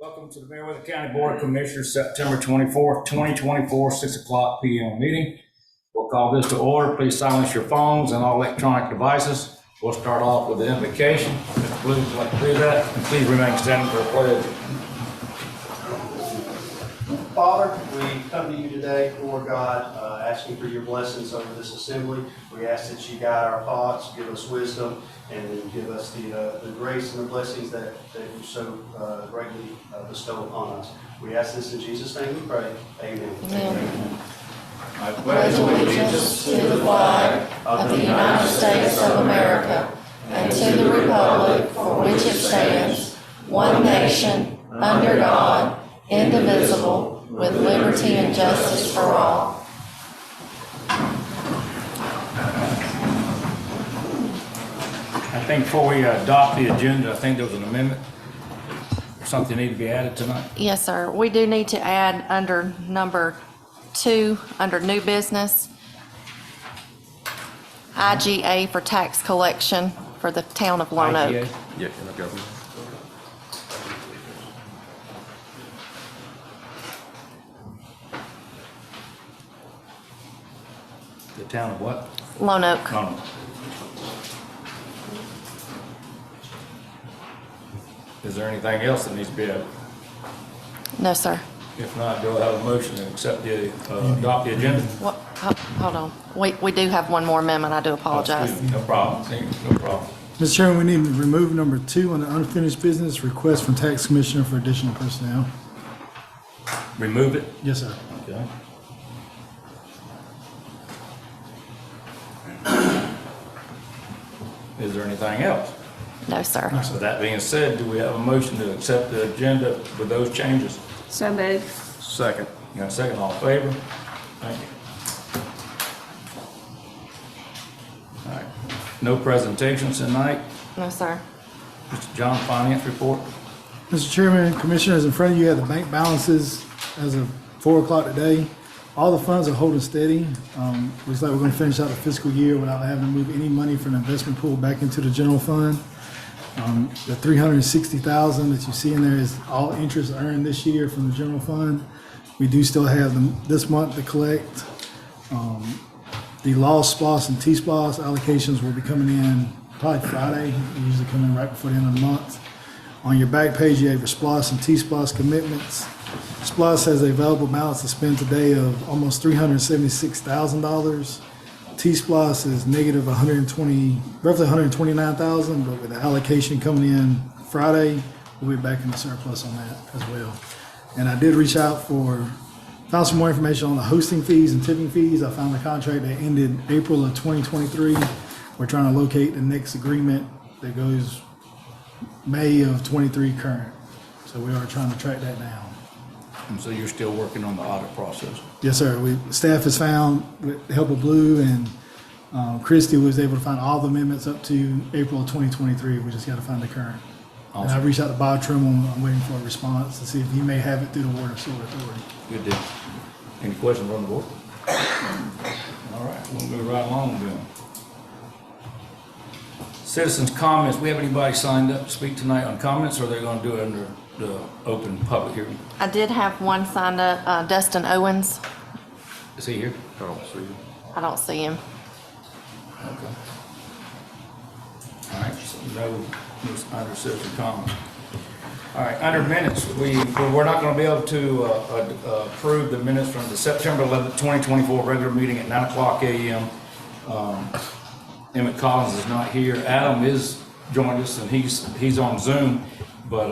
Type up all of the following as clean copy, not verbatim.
Welcome to the Meriwether County Board of Commissioners, September 24th, 2024, 6 o'clock p.m. meeting. We'll call this to order. Please silence your phones and all electronic devices. We'll start off with the invocation. Mr. Blue, would you like to do that? And please remain standing for a pledge. Father, we come to you today, Lord God, asking for your blessings over this assembly. We ask that you guide our thoughts, give us wisdom, and then give us the grace and the blessings that you so greatly bestow upon us. We ask this in Jesus' name we pray. Amen. Amen. I pledge allegiance to the flag of the United States of America and to the republic for which it stands, one nation, under God, indivisible, with liberty and justice for all. I think before we adopt the agenda, I think there was an amendment or something need to be added tonight. Yes, sir. We do need to add under number 2, under new business, IGA for tax collection for the town of Lone Oak. IGA? Yeah, in the government. The town of what? Lone Oak. No. Is there anything else that needs to be added? No, sir. If not, do I have a motion to accept the, adopt the agenda? What, hold on. We do have one more amendment. I do apologize. No problem, no problem. Mr. Chairman, we need to remove number 2 on the unfinished business, request from Tax Commissioner for additional personnel. Remove it? Yes, sir. Okay. Is there anything else? No, sir. So that being said, do we have a motion to accept the agenda with those changes? So moved. Second. You got a second, all in favor? Thank you. All right, no presentations tonight. No, sir. Mr. John, finance report. Mr. Chairman, Commissioners, in front of you have the bank balances as of 4 o'clock today. All the funds are holding steady. Looks like we're going to finish out the fiscal year without having to move any money from the investment pool back into the general fund. The $360,000 that you see in there is all interest earned this year from the general fund. We do still have them this month to collect. The lost SPOS and T-SPOS allocations will be coming in probably Friday. They usually come in right before the end of the month. On your back page, you have your SPOS and T-SPOS commitments. SPOS has an available balance to spend today of almost $376,000. T-SPOS is negative roughly $129,000, but with the allocation coming in Friday, we'll be back in the surplus on that as well. And I did reach out found some more information on the hosting fees and tipping fees. I found a contract that ended April of 2023. We're trying to locate the next agreement that goes May of 23 current. So we are trying to track that down. And so you're still working on the audit process? Yes, sir. Staff has found, with the help of Blue and Christie, was able to find all the amendments up to April of 2023. We just got to find the current. Awesome. And I reached out to Bob Trimble. I'm waiting for a response to see if he may have it through the Water and Sewer Authority. Good deal. Any questions on the board? All right, we'll move right along then. Citizens' comments. We have anybody signed up to speak tonight on comments, or are they going to do it under the open public hearing? I did have one signed up, Dustin Owens. Is he here? I don't see you. I don't see him. Okay. All right, so no under citizen comment. All right, under minutes, we're not going to be able to approve the minutes from the September 11th, 2024 regular meeting at 9 o'clock a.m. Emmett Collins is not here. Adam is joined us, and he's on Zoom, but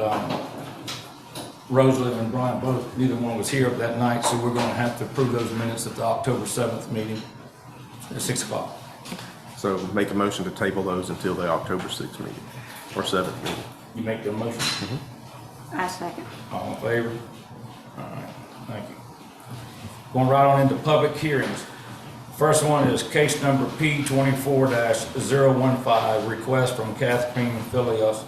Rosalie and Brian both, neither one was here that night, so we're going to have to approve those minutes at the October 7th meeting at 6 o'clock. So make a motion to table those until the October 6th meeting or 7th meeting. You make the motion? I second. All in favor? All right, thank you. Going right on into public hearings. First one is case number P24-015, request from Kathleen Philos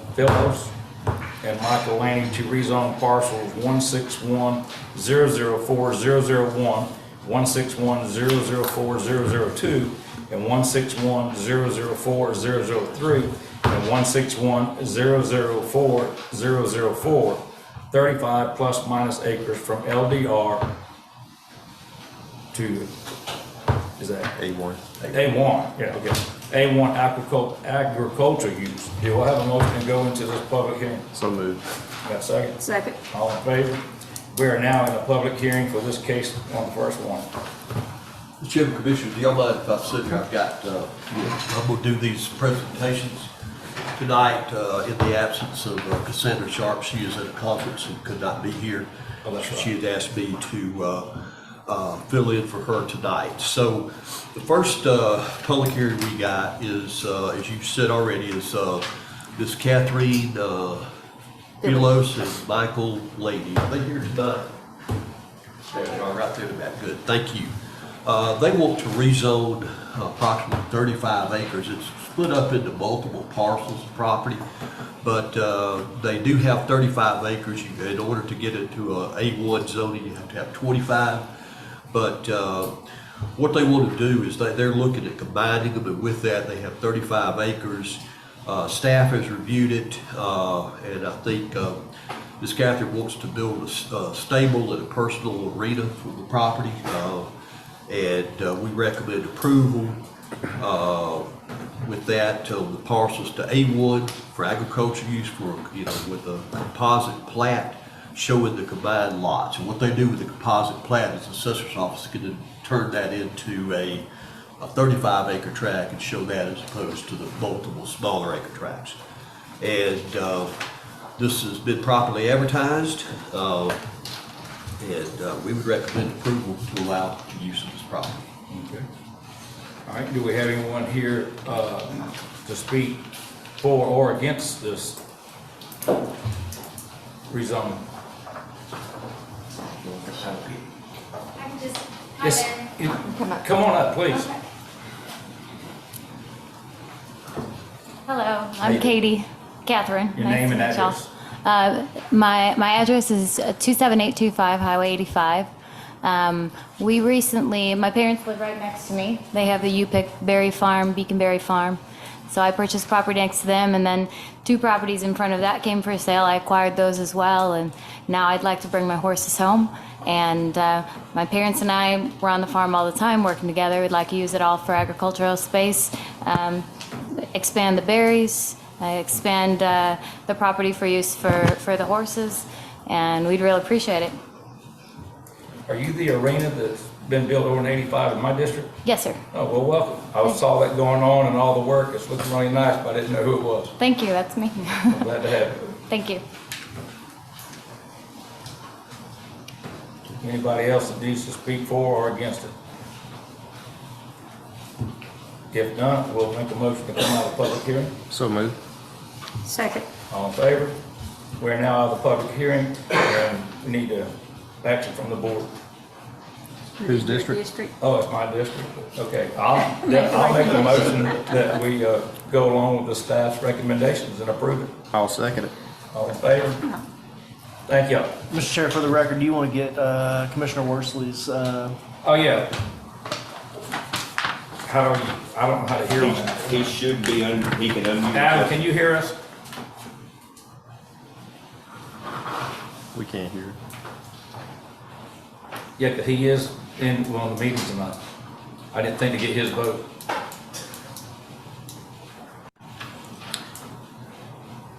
and Michael Lanning to rezone parcels 161-004-001, 161-004-002, and 161-004-003, and 161-004-004, 35 plus minus acres from LDR to, is that A1. A1? Yeah, okay. A1 agricultural use. Do I have a motion to go into this public hearing? So moved. Got a second? Second. All in favor? We are now in a public hearing for this case on the first one. Mr. Chairman, Commissioners, do y'all mind if I sit here? I've got, I'm gonna do these presentations tonight in the absence of Cassandra Sharp. She is at a conference and could not be here. Oh, that's right. She had asked me to fill in for her tonight. So the first public hearing we got is, as you said already, is Miss Catherine Philos and Michael Lady. Are they here tonight? There they are, right there in the back. Good, thank you. They want to rezone approximately 35 acres. It's split up into multiple parcels of property, but they do have 35 acres. In order to get into a A1 zoning, you have to have 25. But what they want to do is they're looking at combining them, and with that, they have 35 acres. Staff has reviewed it, and I think Ms. Catherine wants to build a stable and a personal arena for the property. And we recommend approval with that the parcels to A1 for agricultural use with a composite plat showing the combined lots. And what they do with the composite plat is the assessor's office can then turn that into a 35-acre tract and show that as opposed to the multiple smaller acre tracts. And this has been properly advertised. And we would recommend approval to allow the use of this property. Okay. All right, do we have anyone here to speak for or against this rezoning? I can just, hi Yes, there. come on up, please. Hello, How you I'm Katie, Catherine. Your Nice name to and meet y'all. address. My address is 27825 Highway 85. We recently, my parents live right next to me. They have the Upick Berry Farm, Beaconberry Farm. So I purchased property next to them, and then 2 properties in front of that came for sale. I acquired those as well, and now I'd like to bring my horses home. And my parents and I were on the farm all the time working together. We'd like to use it all for agricultural space, expand the berries, expand the property for use for the horses, and we'd really appreciate it. Are you the arena that's been built over in 85 in my district? Yes, sir. Oh, well, welcome. I saw that going on and all the work. It's looking really nice, but I didn't know who it was. Thank you, that's me. I'm glad to have you. Thank you. Anybody else that needs to speak for or against it? If not, we'll make a motion to come out of public hearing. So moved. Second. All in favor? We're now out of the public hearing, and we need action from the board. Whose district? District. Oh, it's my district? Okay, I'll make a motion that we go along with the staff's recommendations and approve it. I'll second it. All in favor? Thank you. Mr. Chair, for the record, do you want to get Commissioner Worsley's? Oh, yeah. How do you, I don't know how to hear him. He should be, he can unmute. Adam, can you hear us? We can't hear. Yeah, 'cause he is in one of the meetings tonight. I didn't think to get his vote.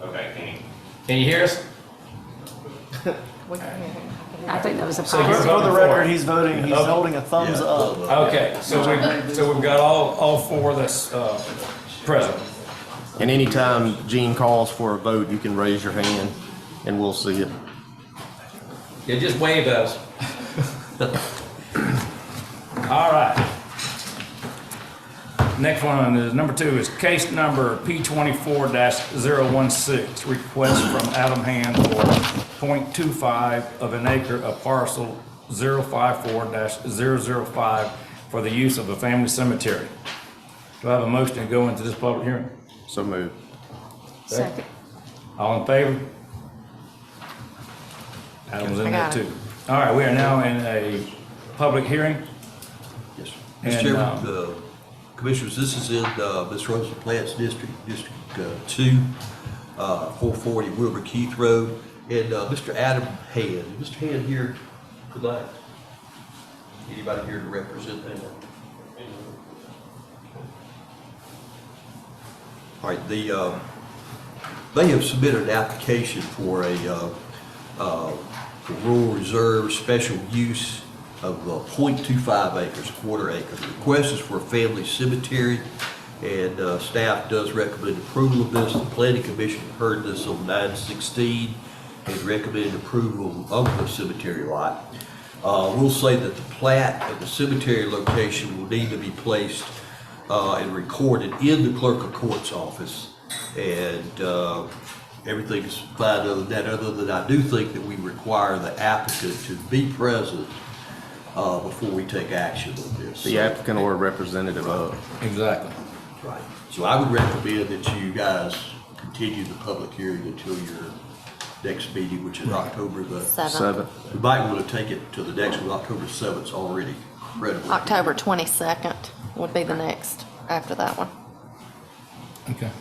Okay, Can you hear us? I think that was a So you're positive. For the voting for record, it? he's voting, he's Okay. holding a thumbs up. Okay, so we've got all 4 that's present. And anytime Gene calls for a vote, you can raise your hand and we'll see it. Yeah, just wave at us. All right. Next one is number 2 is case number P24-016, request from Adam Hand for 0.25 of an acre of parcel 054-005 for the use of a family cemetery. Do I have a motion to go into this public hearing? So moved. Second. All in favor? Adam's in there too. All right, we are now in a public hearing. Yes, sir. And, Mr. Chairman, Commissioners, this is in Ms. Rosa Plant's district, District 2, 440 Wilbur Keith Road. And Mr. Adam Hand. Is Mr. Hand here tonight? Anybody here to represent that? All right, they have submitted an application for a rural reserve special use of 0.25 acres, quarter acre. The request is for a family cemetery, and staff does recommend approval of this. The planning commission heard this on 9/16 and recommended approval of the cemetery lot. We'll say that the plat of the cemetery location will need to be placed and recorded in the clerk of court's office, and everything is fine other than that, other than I do think that we require the applicant to be present before we take action on this. The applicant or representative of. Exactly. Right. So I would recommend that you guys continue the public hearing until your next meeting, which is October the 7th. We might want to take it to the next one. October 7th is already incredible. October 22nd would be the next after that one. Okay.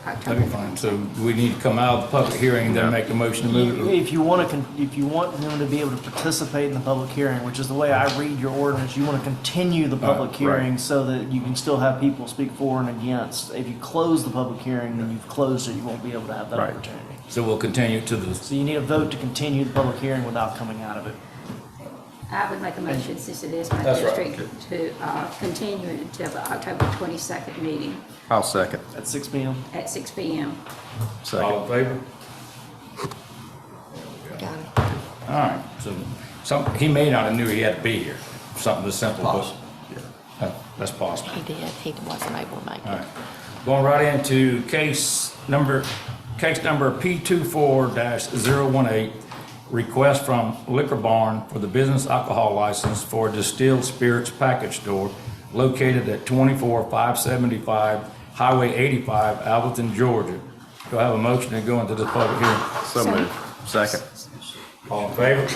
That'd be fine. So we need to come out of the public hearing and then make a motion to move it. If you want them to be able to participate in the public hearing, which is the way I read your ordinance, you want to continue the public Right. hearing so that you can still have people speak for and against. If you close the public hearing, then you've closed it, you won't be able to have that Right. opportunity. So we'll continue to the, So you need a vote to continue the public hearing without coming out of it. I would make a motion, since it is my That's right. district, to continue it until the October 22nd meeting I'll second. At 6 p.m. at 6 p.m. Second. all in favor? Got it. All right, so he may not have knew he had to be here, something this simple, but Possible. Yeah. that's possible. He did. He wasn't able to make All it. right, going right into case number P24-018, request from Liquor Barn for the business alcohol license for a distilled spirits package store located at 24575 Highway 85, Alberton, Georgia. Do I have a motion to go into the public hearing? So moved. Second. All in favor?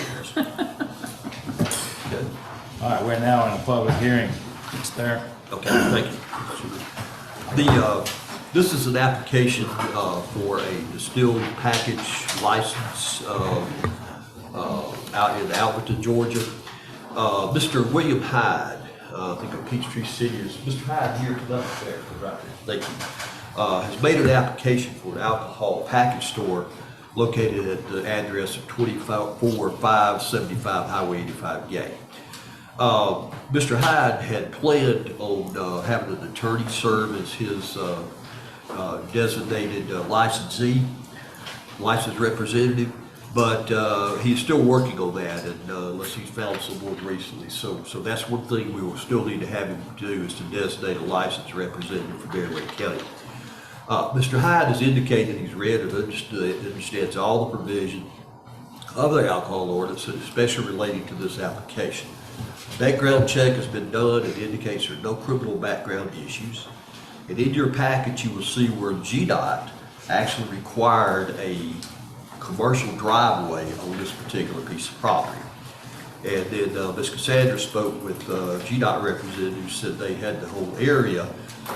All right, we're now in the public hearing. It's there. Okay, thank you. This is an application for a distilled package license out in Alberton, Georgia. Mr. William Hyde, I think of Peachtree City, is Mr. Hyde here tonight? There, right there. Thank you. Has made an application for an alcohol package store located at the address of 24575 Highway 85 Gay. Mr. Hyde had planned on having an attorney serve as his designated licensee, licensed representative, but he's still working on that, and unless he's found someone recently. So that's one thing we will still need to have him do, is to designate a licensed representative for Marion County. Mr. Hyde has indicated he's read and understands all the provision of the alcohol ordinance, and especially relating to this application. Background check has been done and indicates there are no criminal background issues. And in your package, you will see where GDOT actually required a commercial driveway on this particular piece of property. And then Ms. Cassandra spoke with GDOT representatives, said they had the whole area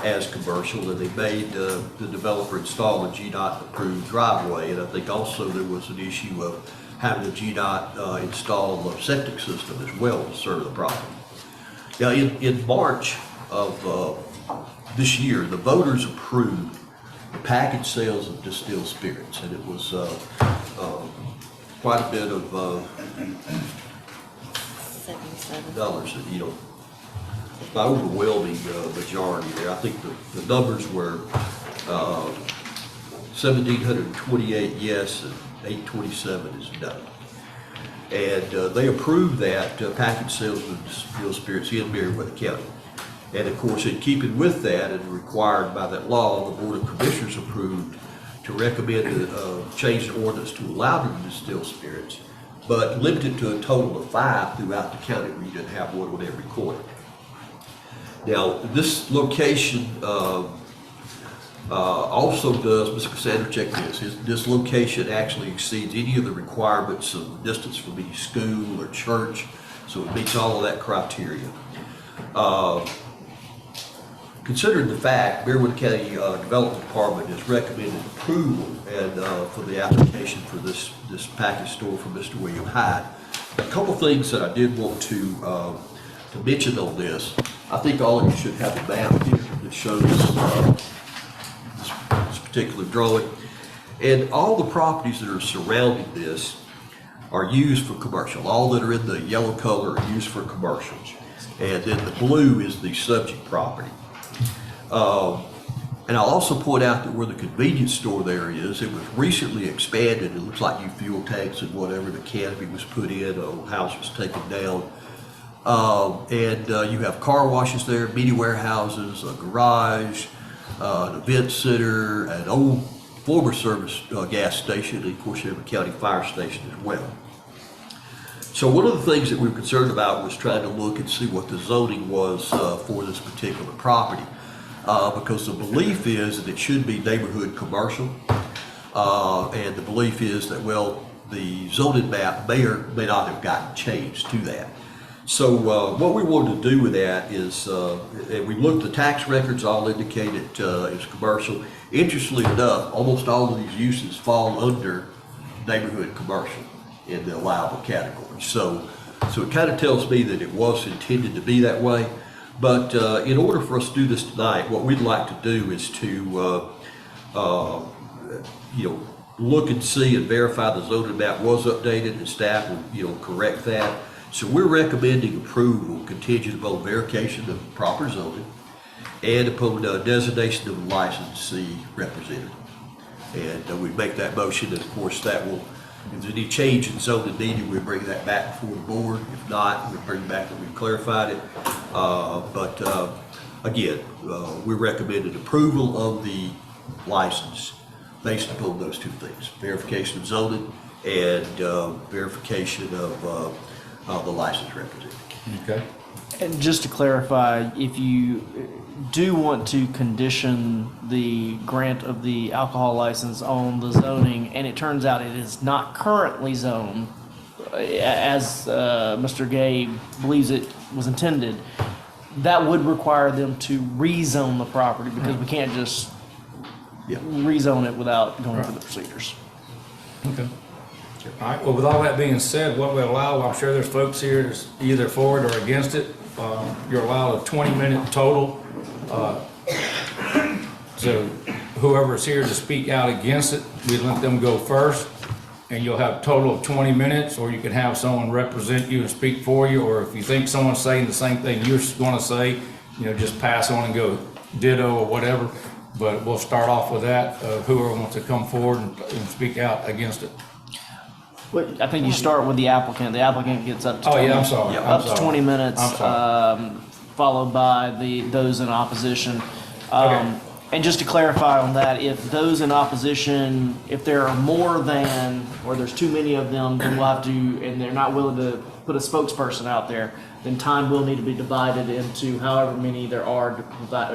as commercial, and they made the developer install a GDOT approved driveway. And I think also there was an issue of having the GDOT install a septic system as well to serve the property. Now, in March of this year, the voters approved the package sales of distilled spirits, and it was quite a bit of 77. dollars, that, by overwhelming majority there. I think the numbers were 1,728 yes and 827 is no. And they approved that package sales of distilled spirits in Meriwether County. And of course, in keeping with that and required by that law, the Board of Commissioners approved to recommend to change the ordinance to allow them to distill spirits, but limit it to a total of 5 throughout the county where you didn't have one on every corner. Now, this location also does, Mr. Cassandra, check this, this location actually exceeds any of the requirements of distance from any school or church, so it meets all of that criteria. considering the fact, Meriwether County Development Department has recommended approval and for the application for this package store for Mr. William Hyde. A couple things that I did want to mention on this. I think all of you should have a map here that shows this particular drawing. And all the properties that are surrounding this are used for commercial. All that are in the yellow color are used for commercials. And then the blue is the subject property. And I'll also point out that where the convenience store there is, it was recently expanded. It looks like new fuel tanks and whatever, the canopy was put in, a house was taken down. You have car washes there, media warehouses, a garage, an event center, an old former service gas station, and of course you have a county fire station as well. So one of the things that we were concerned about was trying to look and see what the zoning was for this particular property. Because the belief is that it should be neighborhood commercial. And the belief is that, well, the zoning map may or may not have gotten changed to that. So what we wanted to do with that is, and we looked, the tax records all indicate it is commercial. Interestingly enough, almost all of these uses fall under neighborhood commercial in the allowable category. So it kind of tells me that it was intended to be that way. But in order for us to do this tonight, what we'd like to do is to, look and see and verify the zoning map was updated, and staff will, correct that. So we're recommending approval contingent upon verification of proper zoning and upon designation of a licensee representative. And we make that motion, and of course that will, if there's any change in zoning needed, we'll bring that back before the board. If not, we'll bring it back when we've clarified it. Again, we recommended approval of the license based upon those two things: verification of zoning and verification of the license representative. Okay. And just to clarify, if you do want to condition the grant of the alcohol license on the zoning, and it turns out it is not currently zoned as Mr. Gay believes it was intended, that would require them to rezone the property, because we can't just rezone it without going through the procedures. Okay. All right, well, with all that being said, what we allow, I'm sure there's folks here that's either for it or against it. You're allowed a 20-minute total. So whoever's here to speak out against it, we let them go first, and you'll have a total of 20 minutes, or you can have someone represent you and speak for you, or if you think someone's saying the same thing you're going to say, just pass on and go ditto or whatever. But we'll start off with that, whoever wants to come forward and speak out against it. I think you start with the applicant. The applicant gets up to 20, I'm sorry. up to 20 minutes, followed by those in opposition. Okay. And just to clarify on that, if those in opposition, if there are more than, or there's too many of them, then we'll have to, and they're not willing to put a spokesperson out there, then time will need to be divided into however many there are,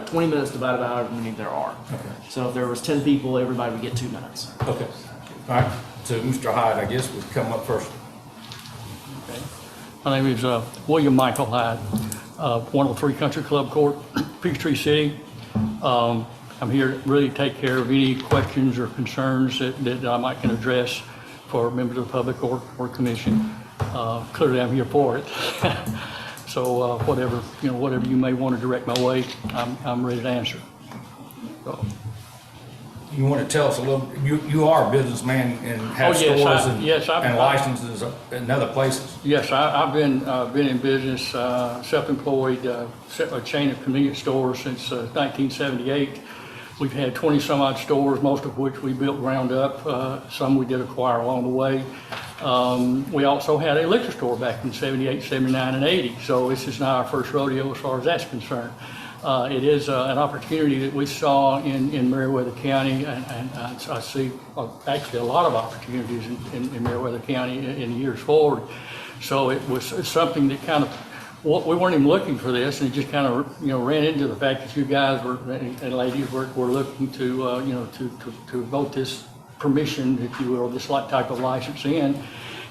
20 minutes divided by however many there are. Okay. So if there was 10 people, everybody would get 2 minutes. Okay. All right. So Mr. Hyde, I guess, would come up first. Okay. My name is William Michael Hyde, 103 Country Club Court, Peachtree City. I'm here to really take care of any questions or concerns that I might can address for members of the public or commission. Clearly, I'm here for it. So whatever you may want to direct my way, I'm ready to answer. So. You want to tell us a little, you are a businessman and have stores and licenses in other places? Yes, I've been in business, self-employed, a chain of convenience stores since 1978. We've had 20 some odd stores, most of which we built ground up. Some we did acquire along the way. We also had a liquor store back in 78, 79, and 80. So this is not our first rodeo as far as that's concerned. It is an opportunity that we saw in Meriwether County, and I see actually a lot of opportunities in Meriwether County in years forward. So it was something that kind of, we weren't even looking for this, and it just kind of ran into the fact that you guys and ladies were looking to to vote this permission, if you will, this type of license in.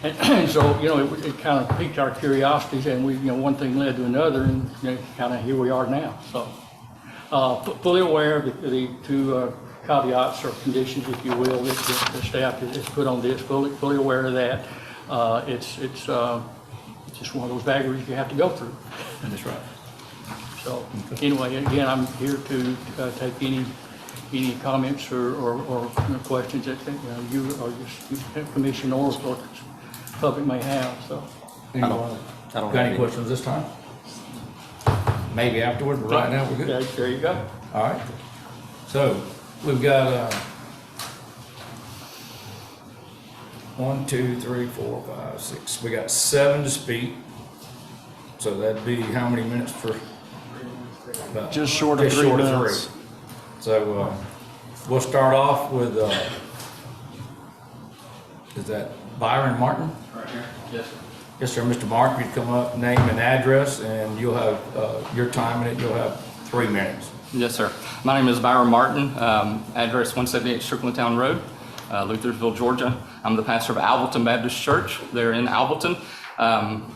And so, it kind of piqued our curiosities, and we, one thing led to another, and kind of here we are now. So, Fully aware of the two caveats or conditions, if you will, that the staff has put on this, fully aware of that. It's just one of those vagaries you have to go through. That's right. So anyway, again, I'm here to take any comments or questions that you or your commission or the public may have, so. Anyone got any questions this time? Maybe afterward, but right now we're good. There you go. All right. So we've got 1, 2, 3, 4, 5, 6. We got 7 to speak. So that'd be how many minutes for? Just short of 3 minutes. 3. So we'll start off with, is that Byron Martin? Right here. Yes, sir. Yes, sir. Mr. Martin, you'd come up, name and address, and you'll have your time in it. You'll have 3 minutes. Yes, sir. My name is Byron Martin, address 178 Strickland Town Road, Luthersville, Georgia. I'm the pastor of Albleton Baptist Church there in Albleton.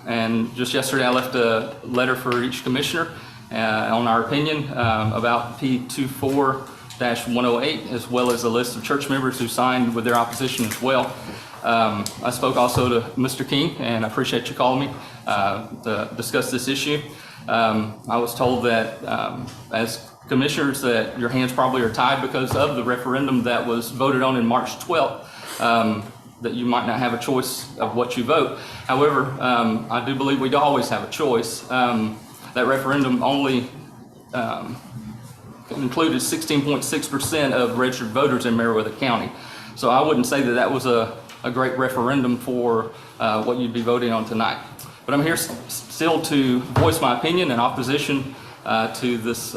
And just yesterday I left a letter for each commissioner on our opinion about P24-108, as well as a list of church members who signed with their opposition as well. I spoke also to Mr. King, and I appreciate you calling me to discuss this issue. I was told that as commissioners that your hands probably are tied because of the referendum that was voted on in March 12th, that you might not have a choice of what you vote. However, I do believe we always have a choice. That referendum only included 16.6% of registered voters in Meriwether County. So I wouldn't say that that was a great referendum for what you'd be voting on tonight. But I'm here still to voice my opinion in opposition to this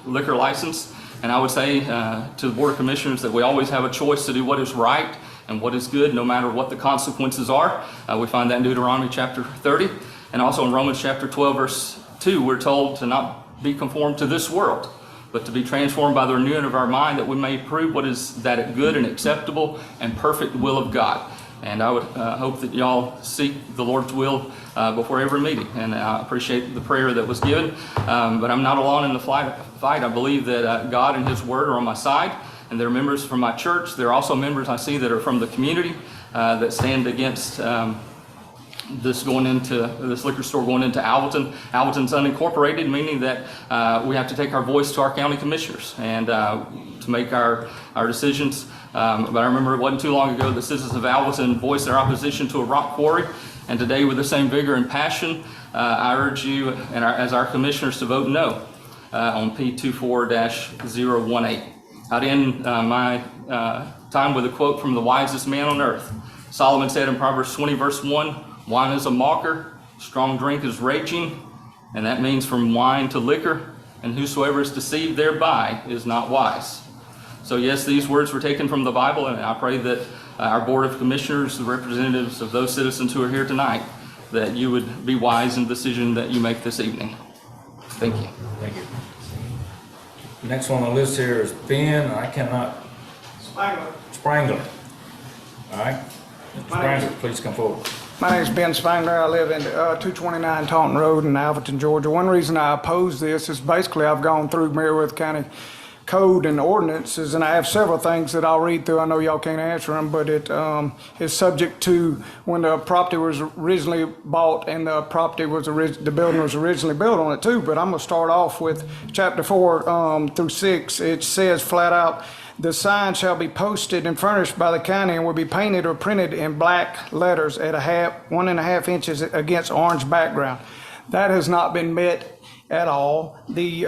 liquor license. And I would say to the Board of Commissioners that we always have a choice to do what is right and what is good, no matter what the consequences are. We find that in Deuteronomy chapter 30. And also in Romans chapter 12, verse 2, we're told to not be conformed to this world, but to be transformed by the renewing of our mind, that we may prove what is that good and acceptable and perfect will of God. And I would hope that y'all seek the Lord's will before every meeting. And I appreciate the prayer that was given. But I'm not alone in the fight. I believe that God and His Word are on my side. And there are members from my church. There are also members I see that are from the community that stand against this liquor store going into Albleton. Albleton's unincorporated, meaning that we have to take our voice to our county commissioners and to make our decisions. But I remember it wasn't too long ago the citizens of Albleton voiced their opposition to a rock quarry, and today with the same vigor and passion, I urge you and as our commissioners to vote no on P24-018. I'd end my time with a quote from the wisest man on earth. Solomon said in Proverbs 20, verse 1, "Wine is a mocker, strong drink is raging," and that means from wine to liquor, and whosoever is deceived thereby is not wise. So yes, these words were taken from the Bible, and I pray that our Board of Commissioners, the representatives of those citizens who are here tonight, that you would be wise in the decision that you make this evening. Thank you. Thank you. The next one on the list here is Ben. Sprangler. All right. Mr. Sprangler, please come forward. My name is Ben Spangler. I live in 229 Taunton Road in Alberton, Georgia. One reason I oppose this is basically I've gone through Meriwether County Code and ordinances, and I have several things that I'll read through. I know y'all can't answer them, but it is subject to when the property was originally bought and the property was the building was originally built on it too. But I'm gonna start off with chapter 4 through 6. It says flat out, "The sign shall be posted and furnished by the county and will be painted or printed in black letters at 1.5 inches against orange background." That has not been met at all. The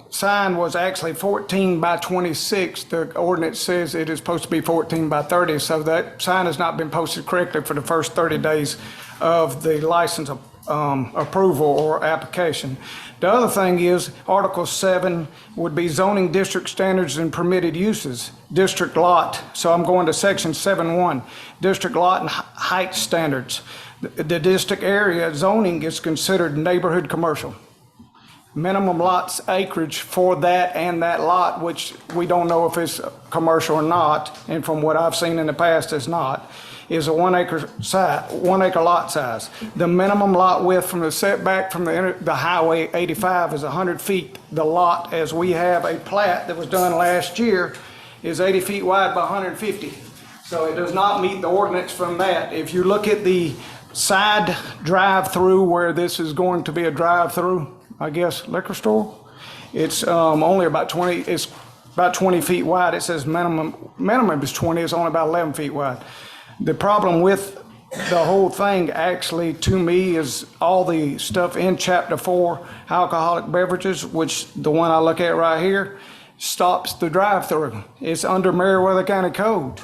sign was actually 14 by 26. The ordinance says it is supposed to be 14 by 30. So that sign has not been posted correctly for the first 30 days of the license approval or application. The other thing is Article 7 would be zoning district standards and permitted uses, district lot. So I'm going to section 7.1, district lot and height standards. The district area zoning is considered neighborhood commercial. Minimum lots acreage for that and that lot, which we don't know if it's commercial or not, and from what I've seen in the past, it's not. is a 1 acre lot size. The minimum lot width from the setback from the Highway 85 is 100 feet. The lot, as we have a plat that was done last year, is 80 feet wide by 150. So it does not meet the ordinance from that. If you look at the side drive-through where this is going to be a drive-through, I guess, liquor store, it's only about 20, it's about 20 feet wide. It says minimum is 20, it's only about 11 feet wide. The problem with the whole thing actually to me is all the stuff in chapter 4, alcoholic beverages, which the one I look at right here, stops the drive-through. It's under Meriwether County Code.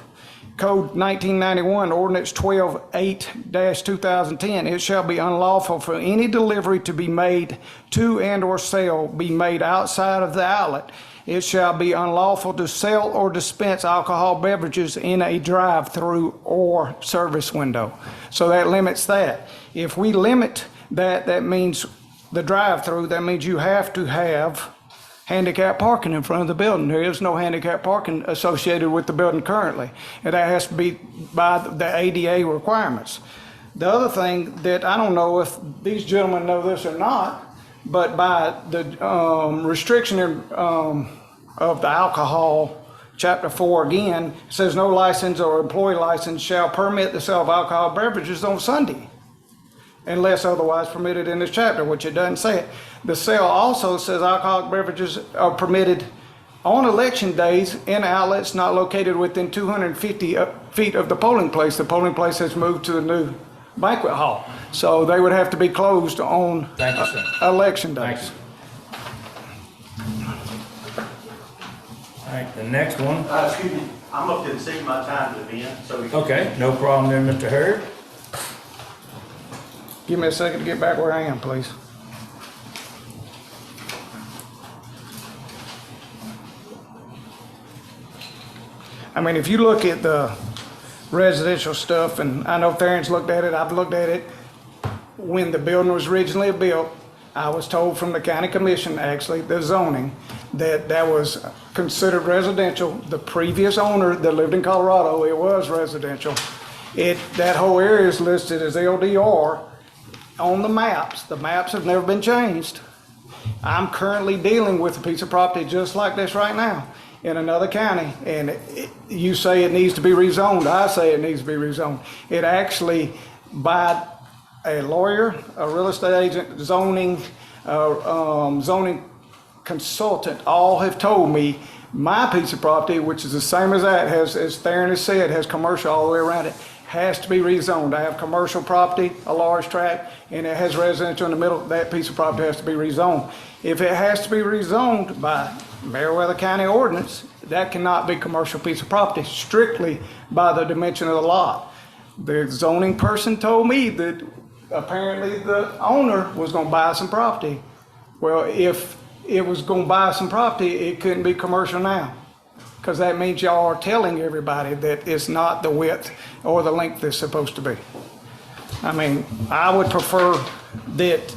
Code 1991, Ordinance 12-8-2010, it shall be unlawful for any delivery to be made to and or sale be made outside of the outlet. It shall be unlawful to sell or dispense alcohol beverages in a drive-through or service window. So that limits that. If we limit that, that means the drive-through, that means you have to have handicap parking in front of the building. There is no handicap parking associated with the building currently, and that has to be by the ADA requirements. The other thing that I don't know if these gentlemen know this or not, but by the restriction of the alcohol, chapter 4 again, it says no license or employee license shall permit the sale of alcohol beverages on Sunday, unless otherwise permitted in this chapter, which it doesn't say it. The sale also says alcoholic beverages are permitted on election days in outlets not located within 250 feet of the polling place. The polling place has moved to the new banquet hall. So they would have to be closed on election days. All right, the next one. Excuse me, I'm up to exceed my time to be in, so we can. Okay, no problem there, Mr. Hurd. Give me a second to get back where I am, please. I mean, if you look at the residential stuff, and I know Theron's looked at it, I've looked at it. When the building was originally built, I was told from the county commission, actually, the zoning, that that was considered residential. The previous owner that lived in Colorado, it was residential. That whole area is listed as LDR on the maps. The maps have never been changed. I'm currently dealing with a piece of property just like this right now in another county, and you say it needs to be rezoned. I say it needs to be rezoned. It actually, by a lawyer, a real estate agent, zoning consultant, all have told me my piece of property, which is the same as that, has, as Theron has said, has commercial all the way around it, has to be rezoned. I have commercial property, a large tract, and it has residential in the middle. That piece of property has to be rezoned. If it has to be rezoned by Meriwether County ordinance, that cannot be commercial piece of property, strictly by the dimension of the lot. The zoning person told me that apparently the owner was gonna buy some property. Well, if it was gonna buy some property, it couldn't be commercial now, because that means y'all are telling everybody that it's not the width or the length it's supposed to be. I mean, I would prefer that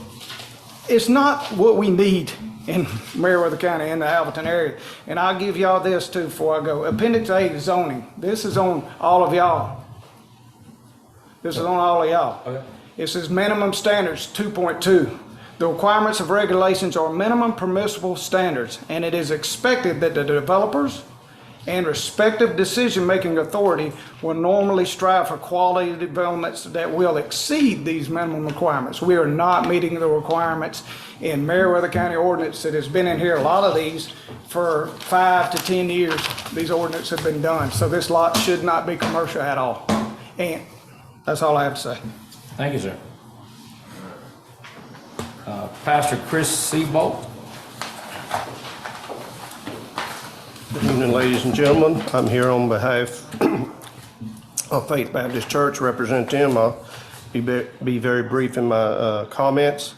it's not what we need in Meriwether County, in the Alberton area. And I'll give y'all this too before I go. Appendix A is zoning. This is on all of y'all. This is on all of y'all. Okay. It says minimum standards 2.2. The requirements of regulations are minimum permissible standards, and it is expected that the developers and respective decision-making authority will normally strive for quality developments that will exceed these minimum requirements. We are not meeting the requirements in Meriwether County ordinance that has been in here, a lot of these, for 5 to 10 years. These ordinances have been done, so this lot should not be commercial at all. And that's all I have to say. Thank you, sir. Pastor Chris Seabolt. Good evening, ladies and gentlemen. I'm here on behalf of Faith Baptist Church, represent them. I'll be very brief in my comments.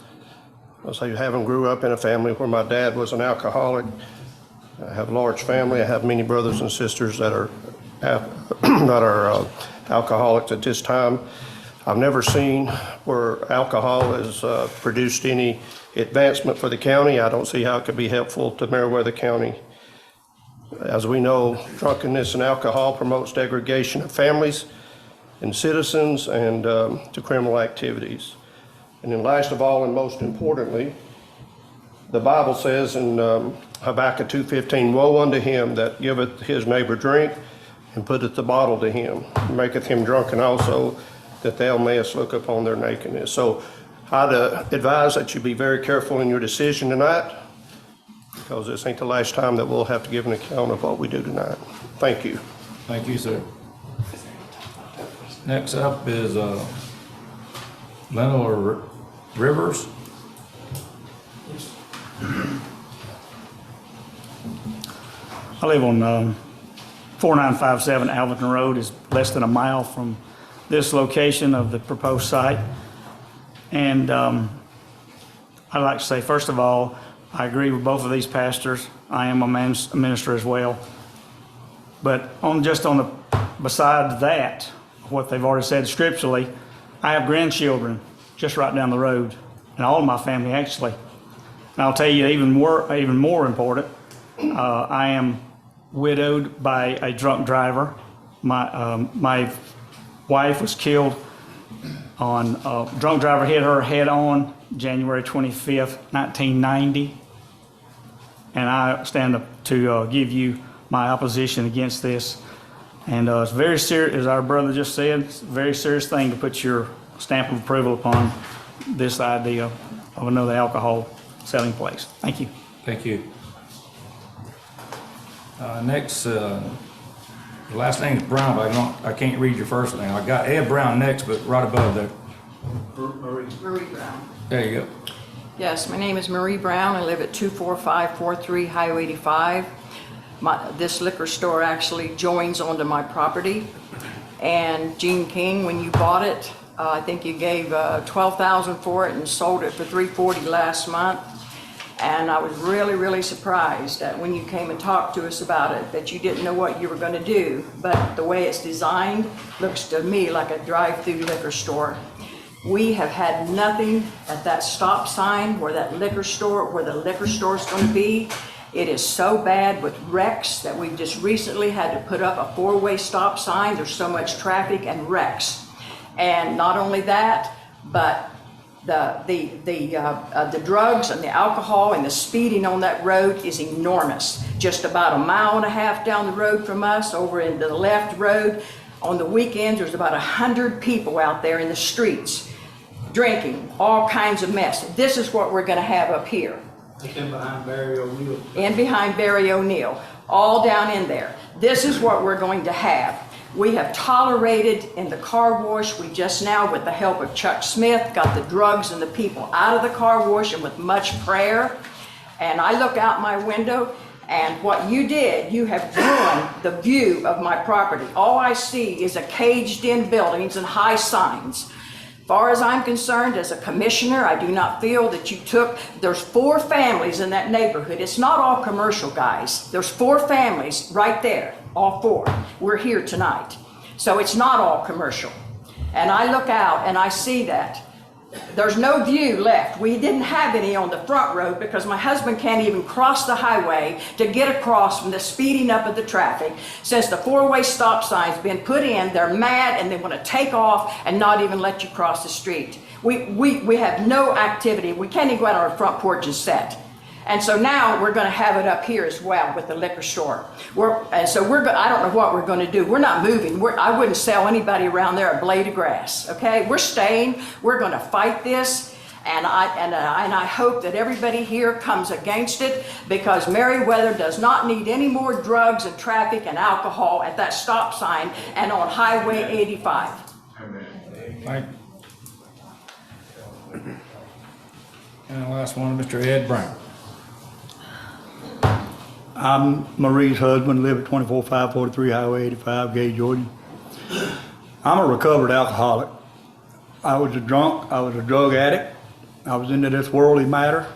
I'll say, having grew up in a family where my dad was an alcoholic, I have a large family. I have many brothers and sisters that are alcoholics at this time. I've never seen where alcohol has produced any advancement for the county. I don't see how it could be helpful to Meriwether County. As we know, drunkenness and alcohol promotes degradation of families, in citizens and to criminal activities. And then last of all, and most importantly, the Bible says in Habakkuk 2:15, woe unto him that giveth his neighbor drink and putteth the bottle to him, and maketh him drunken also, that thou mayest look upon their nakedness. So I'd advise that you be very careful in your decision tonight, because this ain't the last time that we'll have to give an account of what we do tonight. Thank you. Thank you, sir. Next up is Lenore Rivers. I live on 4957 Alverton Road, is less than a mile from this location of the proposed site. And I'd like to say, first of all, I agree with both of these pastors. I am a minister as well. But beside that, what they've already said scripturally, I have grandchildren just right down the road, and all of my family actually. And I'll tell you even more important, I am widowed by a drunk driver. My wife was killed on, drunk driver hit her head on January 25th, 1990. And I stand up to give you my opposition against this. And it's very serious, as our brother just said, it's a very serious thing to put your stamp of approval upon this idea of another alcohol selling place. Thank you. Thank you. Next, the last name is Brown, but I can't read your first name. I got Ed Brown next, but right above there. Marie Brown. There you go. Yes, my name is Marie Brown. I live at 24543 Highway 85. This liquor store actually joins onto my property. And Gene King, when you bought it, I think you gave $12,000 for it and sold it for $340 last month. And I was really, really surprised that when you came and talked to us about it, that you didn't know what you were going to do. But the way it's designed looks to me like a drive-through liquor store. We have had nothing at that stop sign where the liquor store is going to be. It is so bad with wrecks that we've just recently had to put up a four-way stop sign. There's so much traffic and wrecks. And not only that, but the drugs and the alcohol and the speeding on that road is enormous. Just about a mile and a half down the road from us, over into the left road, on the weekends, there's about 100 people out there in the streets drinking all kinds of mess. This is what we're going to have up here. In behind Barry O'Neill. And behind Barry O'Neill, all down in there. This is what we're going to have. We have tolerated in the car wash, we just now, with the help of Chuck Smith, got the drugs and the people out of the car wash, and with much prayer. And I look out my window, and what you did, you have ruined the view of my property. All I see is a caged-in buildings and high signs. As far as I'm concerned, as a commissioner, I do not feel that you there's 4 families in that neighborhood. It's not all commercial, guys. There's 4 families right there, all 4. We're here tonight. So it's not all commercial. And I look out and I see that. There's no view left. We didn't have any on the front road because my husband can't even cross the highway to get across from the speeding up of the traffic. Since the 4-way stop sign's been put in, they're mad and they want to take off and not even let you cross the street. We have no activity. We can't even go out on our front porch and sit. And so now we're going to have it up here as well with the liquor store. I don't know what we're going to do. We're not moving. I wouldn't sell anybody around there a blade of grass. Okay, we're staying. We're going to fight this, and I hope that everybody here comes against it, because Meriwether does not need any more drugs and traffic and alcohol at that stop sign and on Highway 85. Thank you. And the last one, Mr. Ed Brown. I'm Marie's husband, live at 24543 Highway 85, Gage, Georgia. I'm a recovered alcoholic. I was a drunk, I was a drug addict, I was into this worldly matter.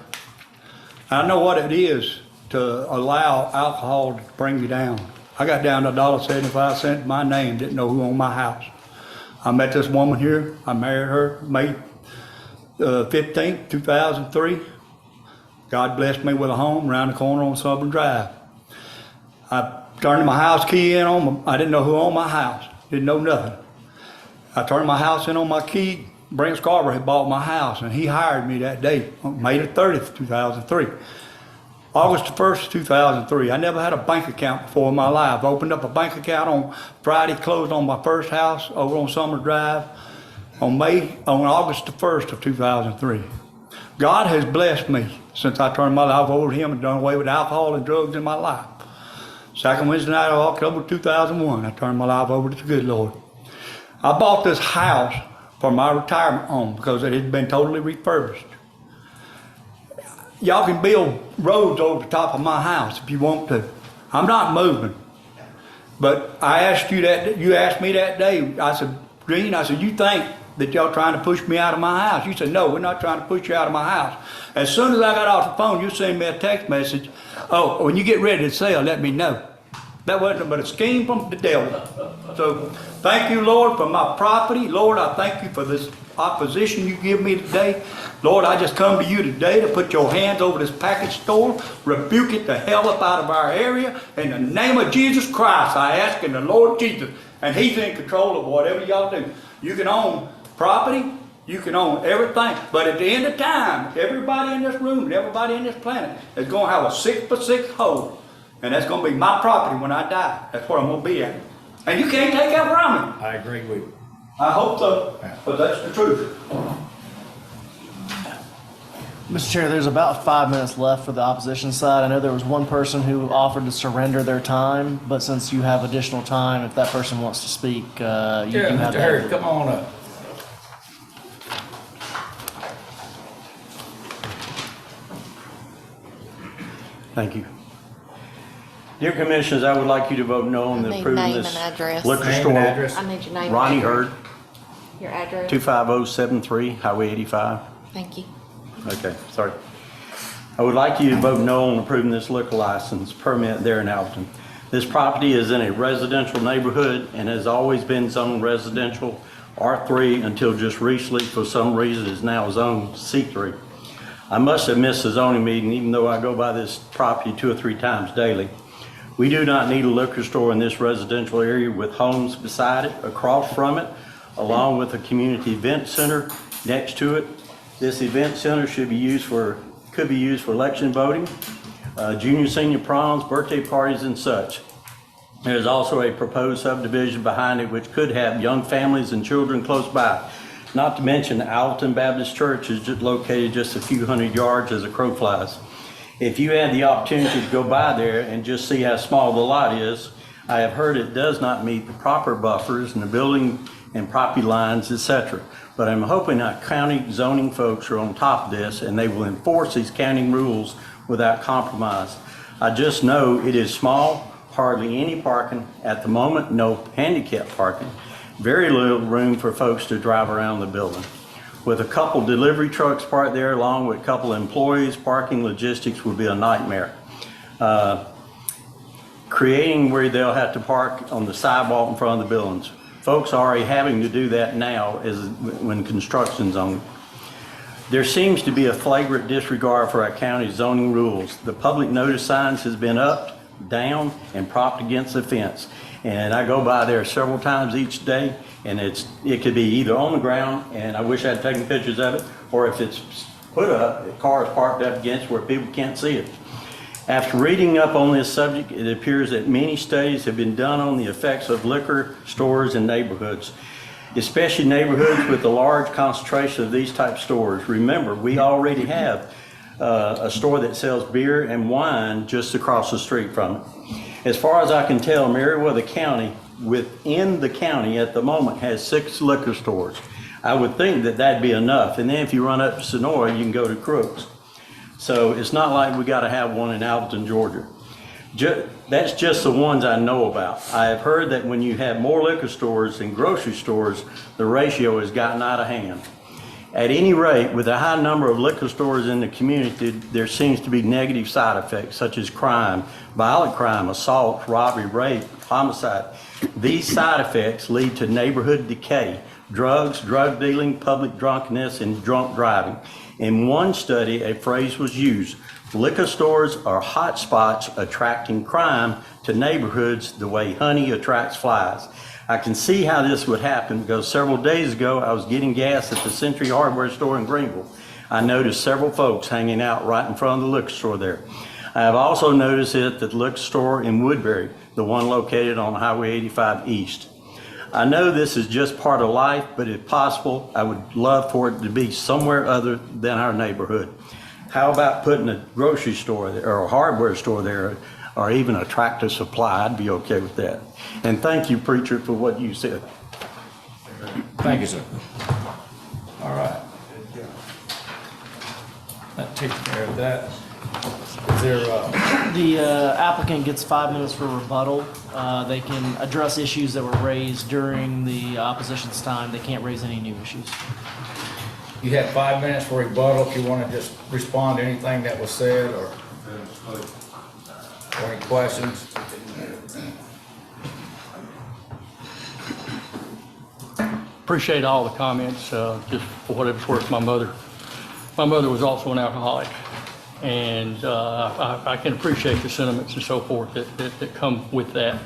I know what it is to allow alcohol to bring me down. I got down to $1.75 my name, didn't know who owned my house. I met this woman here, I married her May 15th, 2003. God blessed me with a home around the corner on Southern Drive. I turned my house key in on I didn't know who owned my house, didn't know nothing. I turned my house in on my key. Brent Scarborough had bought my house, and he hired me that day, on May the 30th, 2003. August the 1st, 2003. I never had a bank account before in my life. Opened up a bank account on Friday, closed on my first house over on Summer Drive on August the 1st of 2003. God has blessed me since I turned my life over to Him and done away with alcohol and drugs in my life. Second Wednesday night of October 2001, I turned my life over to the good Lord. I bought this house for my retirement home because it had been totally refurbished. Y'all can build roads over the top of my house if you want to. I'm not moving. But I asked you you asked me that day, I said, Green, I said, you think that y'all trying to push me out of my house? You said, no, we're not trying to push you out of my house. As soon as I got off the phone, you sent me a text message, oh, when you get ready to sell, let me know. That wasn't but a scheme from the devil. So thank you, Lord, for my property. Lord, I thank you for this opposition you give me today. Lord, I just come to you today to put your hands over this package store, rebuke it the hell up out of our area. In the name of Jesus Christ, I ask in the Lord Jesus, and He's in control of whatever y'all do. You can own property, you can own everything, but at the end of time, everybody in this room and everybody in this planet is going to have a 6x6 hole. And that's going to be my property when I die. That's where I'm going to be at. And you can't take that from me. I agree with you. I hope so, but that's the truth. Mr. Chair, there's about 5 minutes left for the opposition side. I know there was one person who offered to surrender their time, but since you have additional time, if that person wants to speak, you do have Mr. that. Harris, come on up. Thank you. Dear Commissioners, I would like you to vote no on the need approval of name this and address. liquor Name and store. address. I need your name. and Ronnie address. Hurd, Your address. 25073 Highway 85. Thank you. Okay, sorry. I would like you to vote no on approving this liquor license permit there in Alton. This property is in a residential neighborhood and has always been zoned residential R3 until just recently, for some reason, is now zoned C3. I must have missed the zoning meeting, even though I go by this property 2 or 3 times daily. We do not need a liquor store in this residential area with homes beside it, across from it, along with a community event center next to it. This event center could be used for election voting, junior, senior proms, birthday parties, and such. There's also a proposed subdivision behind it which could have young families and children close by. Not to mention Alton Baptist Church is located just a few hundred yards as a crow flies. If you had the opportunity to go by there and just see how small the lot is, I have heard it does not meet the proper buffers and the building and property lines, etc. But I'm hoping that county zoning folks are on top of this and they will enforce these county rules without compromise. I just know it is small, hardly any parking at the moment, no handicap parking, very little room for folks to drive around the building. With a couple delivery trucks parked there, along with a couple employees, parking logistics would be a nightmare. Creating where they'll have to park on the sidewalk in front of the buildings. Folks are already having to do that now when construction's on. There seems to be a flagrant disregard for our county zoning rules. The public notice signs has been up, down, and propped against the fence. And I go by there several times each day, and it could be either on the ground, and I wish I'd taken pictures of it, or if it's put up, the car is parked up against where people can't see it. After reading up on this subject, it appears that many studies have been done on the effects of liquor stores in neighborhoods, especially neighborhoods with a large concentration of these type stores. Remember, we already have a store that sells beer and wine just across the street from it. As far as I can tell, Meriwether County, within the county at the moment, has 6 liquor stores. I would think that that'd be enough. And then if you run up to Sonora, you can go to Crooks. So it's not like we got to have one in Alberton, Georgia. That's just the ones I know about. I have heard that when you have more liquor stores than grocery stores, the ratio has gotten out of hand. At any rate, with a high number of liquor stores in the community, there seems to be negative side effects such as crime, violent crime, assault, robbery, rape, homicide. These side effects lead to neighborhood decay, drugs, drug dealing, public drunkenness, and drunk driving. In one study, a phrase was used: liquor stores are hot spots attracting crime to neighborhoods the way honey attracts flies. I can see how this would happen because several days ago, I was getting gas at the Century Hardware store in Greenville. I noticed several folks hanging out right in front of the liquor store there. I have also noticed it at the liquor store in Woodbury, the one located on Highway 85 East. I know this is just part of life, but if possible, I would love for it to be somewhere other than our neighborhood. How about putting a grocery store there, or a hardware store there, or even a Tractor Supply? I'd be okay with that. And thank you, preacher, for what you said. Thank you, sir. All right. That takes care of that. Is there, The applicant gets 5 minutes for rebuttal. They can address issues that were raised during the opposition's time. They can't raise any new issues. you had 5 minutes for rebuttal if you want to just respond to anything that was said or any questions? Appreciate all the comments. Just for what it's worth, my mother was also an alcoholic. And I can appreciate the sentiments and so forth that come with that,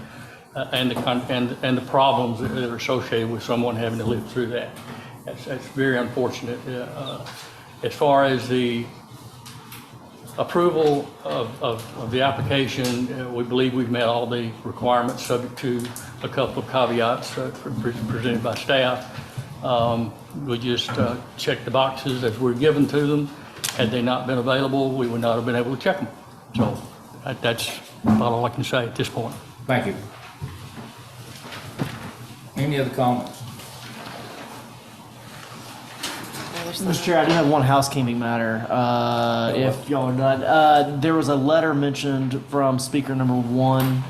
and the problems that are associated with someone having to live through that. That's very unfortunate. As far as the approval of the application, we believe we've met all the requirements, subject to a couple of caveats presented by staff. We just checked the boxes as we're given to them. Had they not been available, we would not have been able to check them. So that's about all I can say at this point. Thank you. Any other comments? Mr. Chair, I do have one housekeeping matter. If y'all are done, there was a letter mentioned from speaker number 1.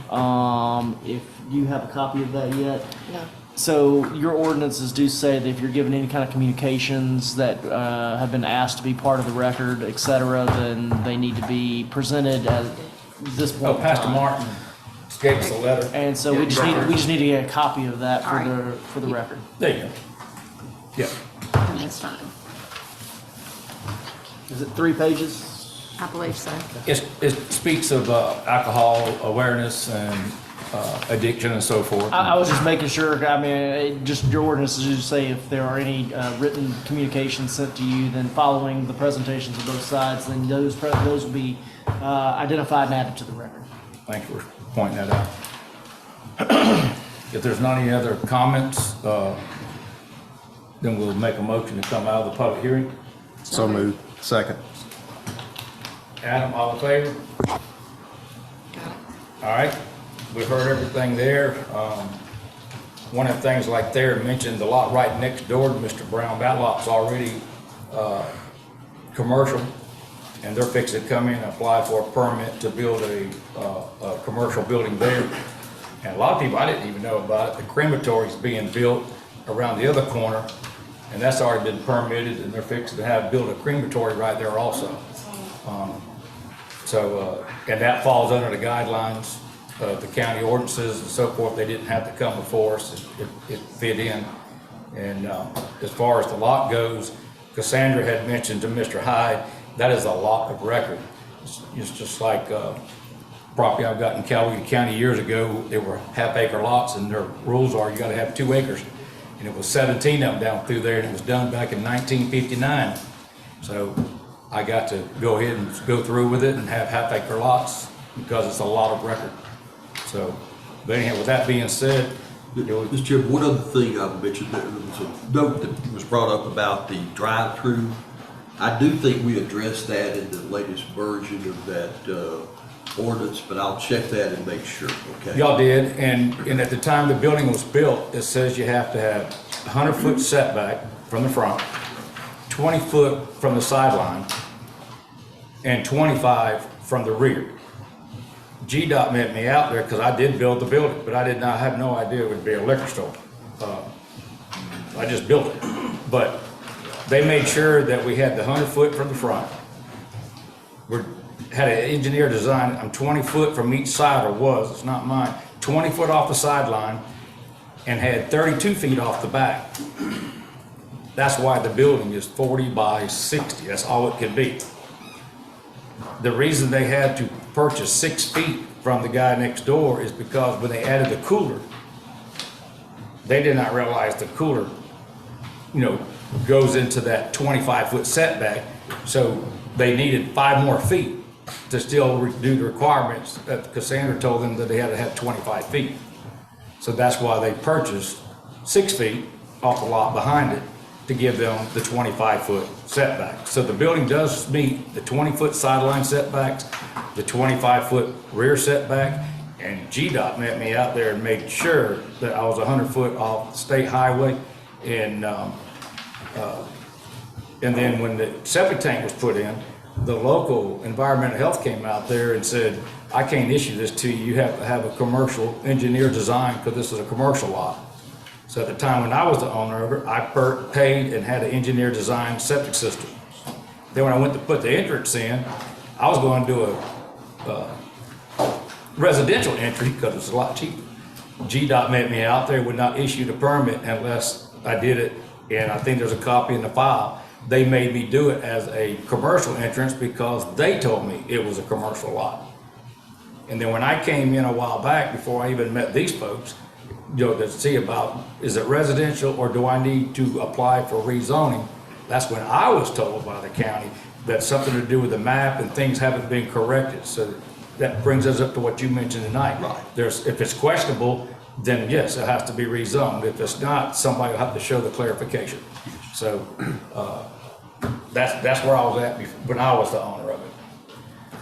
If you have a copy of that yet? No. So your ordinances do say that if you're given any kind of communications that have been asked to be part of the record, et cetera, then they need to be presented at this point. Oh, in Pastor time. Martin gave us a letter. And so we just need to get a copy of that for the record. There you go. Yeah. That's fine. Is it 3 pages? I believe so. It speaks of alcohol awareness and addiction and so forth. I was just making sure, I mean, just your ordinances just say if there are any written communications sent to you, then following the presentations of both sides, then those will be identified and added to the record. Thank you for pointing that out. If there's not any other comments, then we'll make a motion to come out of the public hearing. So moved. Second. Adam, all in favor? All right, we've heard everything there. One of the things like there mentioned the lot right next door to Mr. Brown, that lot's already commercial, and they're fixing to come in and apply for a permit to build a commercial building there. And a lot of people, I didn't even know about it, the crematory's being built around the other corner, and that's already been permitted, and they're fixing to build a crematory right there also. And that falls under the guidelines of the county ordinances and so forth. They didn't have to come before us. It fit in. And as far as the lot goes, Cassandra had mentioned to Mr. Hyde, that is a lot of record. It's just like property I've got in Coweta County years ago. They were half-acre lots, and their rules are you got to have 2 acres. And it was 17 of them down through there, and it was done back in 1959. So I got to go ahead and go through with it and have half-acre lots because it's a lot of record. So, but anyhow, with that being said, Mr. Chairman, one other thing I mentioned, there was a note that was brought up about the drive-through. I do think we addressed that in the latest version of that ordinance, but I'll check that and make sure, okay? y'all did, and at the time the building was built, it says you have to have 100-foot setback from the front, 20 foot from the sideline, and 25 from the rear. GDOT met me out there because I did build the building, but I had no idea it would be a liquor store. I just built it. But they made sure that we had the 100 foot from the front. Had an engineer design it. I'm 20 foot from each side, or it's not mine, 20 foot off the sideline, and had 32 feet off the back. That's why the building is 40 by 60. That's all it could be. The reason they had to purchase 6 feet from the guy next door is because when they added the cooler, they did not realize the cooler, goes into that 25-foot setback. So they needed 5 more feet to still do the requirements that Cassandra told them that they had to have 25 feet. So that's why they purchased 6 feet off the lot behind it to give them the 25-foot setback. So the building does meet the 20-foot sideline setbacks, the 25-foot rear setback, and GDOT met me out there and made sure that I was 100 foot off the state highway. And then when the septic tank was put in, the local environmental health came out there and said, I can't issue this to you. You have to have a commercial engineer design because this is a commercial lot. So at the time when I was the owner of it, I paid and had an engineer design septic system. Then when I went to put the entrance in, I was going to do a residential entry because it's a lot cheaper. GDOT met me out there, would not issue the permit unless I did it, and I think there's a copy in the file. They made me do it as a commercial entrance because they told me it was a commercial lot. And then when I came in a while back, before I even met these folks, to see about, is it residential or do I need to apply for rezoning? That's when I was told by the county that something to do with the map and things haven't been corrected. So that brings us up to what you mentioned tonight. Right. If it's questionable, then yes, it has to be rezoned. If it's not, somebody will have to show the clarification. So that's where I was at when I was the owner of it.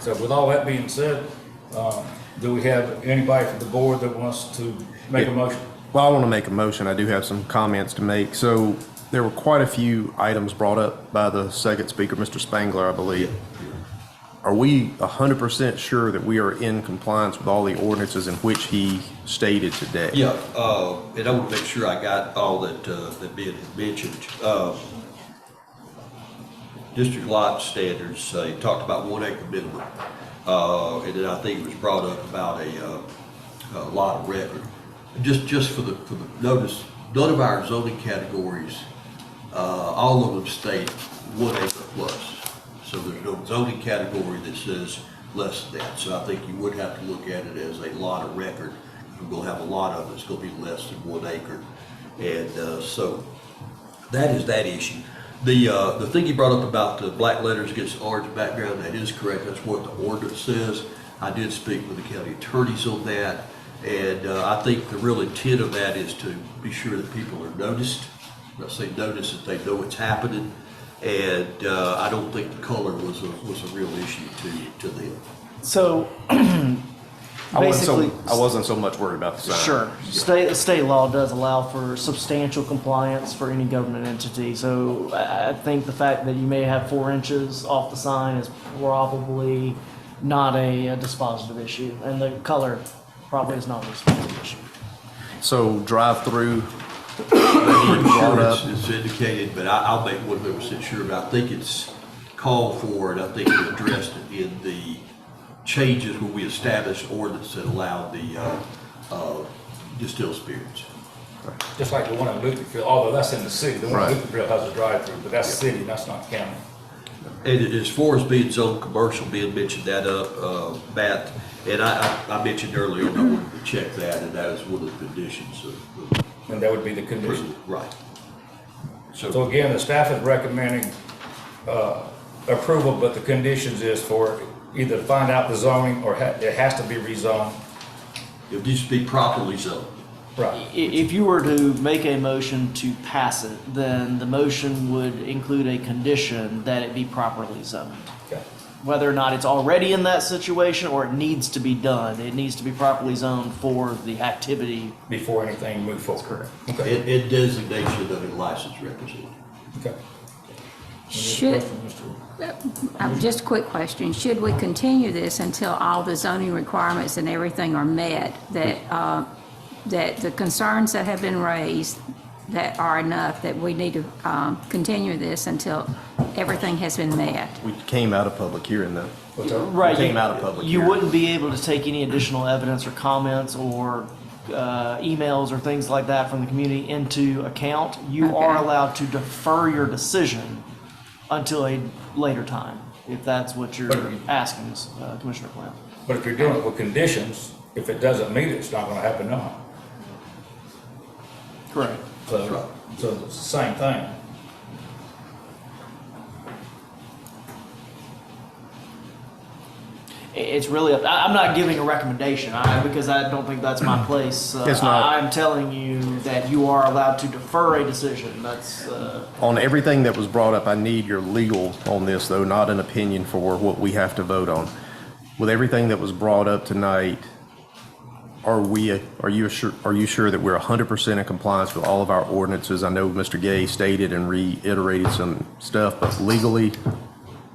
So with all that being said, do we have anybody from the board that wants to make a motion? Well, I want to make a motion. I do have some comments to make. So there were quite a few items brought up by the second speaker, Mr. Spangler, I believe. Are we 100% sure that we are in compliance with all the ordinances in which he stated today? Yeah, and I want to make sure I got all that Ben had mentioned. District lot standards, he talked about 1 acre minimum. And then I think it was brought up about a lot of record. Just for the notice, none of our zoning categories, all of them state 1 acre plus. So there's no zoning category that says less than that. So I think you would have to look at it as a lot of record. We're going to have a lot of it that's going to be less than 1 acre. And so that is that issue. The thing you brought up about the black letters against orange background, that is correct. That's what the ordinance says. I did speak with the county attorneys on that. And I think the real intent of that is to be sure that people are noticed. When I say notice, that they know it's happening. And I don't think the color was a real issue to them. So I wasn't so much worried about the sign. Sure. State law does allow for substantial compliance for any government entity. So I think the fact that you may have 4 inches off the sign is probably not a dispositive issue. And the color probably is not a dispositive issue. So drive-through, It's indicated, but I'll make 100% sure, but I think it's called for, and I think we addressed it in the changes when we established ordinance that allowed the distilled spirits. Just like the one in Lutherville, although that's in the city. The one in Right. Lutherville has a drive-through, but that's city, that's not county. And as far as being zone commercial, being mentioned that up, Matt, and I mentioned earlier, I wanted to check that, and that is one of the conditions of. And that would be the condition. Right. So again, the staff is recommending approval, but the conditions is for either to find out the zoning or it has to be rezoned. It needs to be properly zoned. Right. If you were to make a motion to pass it, then the motion would include a condition that it be properly zoned. Okay. Whether or not it's already in that situation or it needs to be done, it needs to be properly zoned for the activity. Before anything moves forward. Correct. Okay. And designation of a licensed representative. Okay. Should, just a quick question, should we continue this until all the zoning requirements and everything are met, that the concerns that have been raised that are enough that we need to continue this until everything has been met? we came out of public hearing though. Right. We came out of public You hearing. wouldn't be able to take any additional evidence or comments or emails or things like that from the community into account. You are allowed to defer your decision until a later time, if that's what you're asking, Commissioner Plant. But if you're doing it with conditions, if it doesn't meet it, it's not gonna happen now. Correct. So it's the same thing. It's really, I'm not giving a recommendation, because I don't think that's my place. It's not. I'm telling you that you are allowed to defer a decision. That's, On everything that was brought up, I need your legal on this, though, not an opinion for what we have to vote on. With everything that was brought up tonight, are you sure that we're 100% in compliance with all of our ordinances? I know Mr. Gay stated and reiterated some stuff, but legally,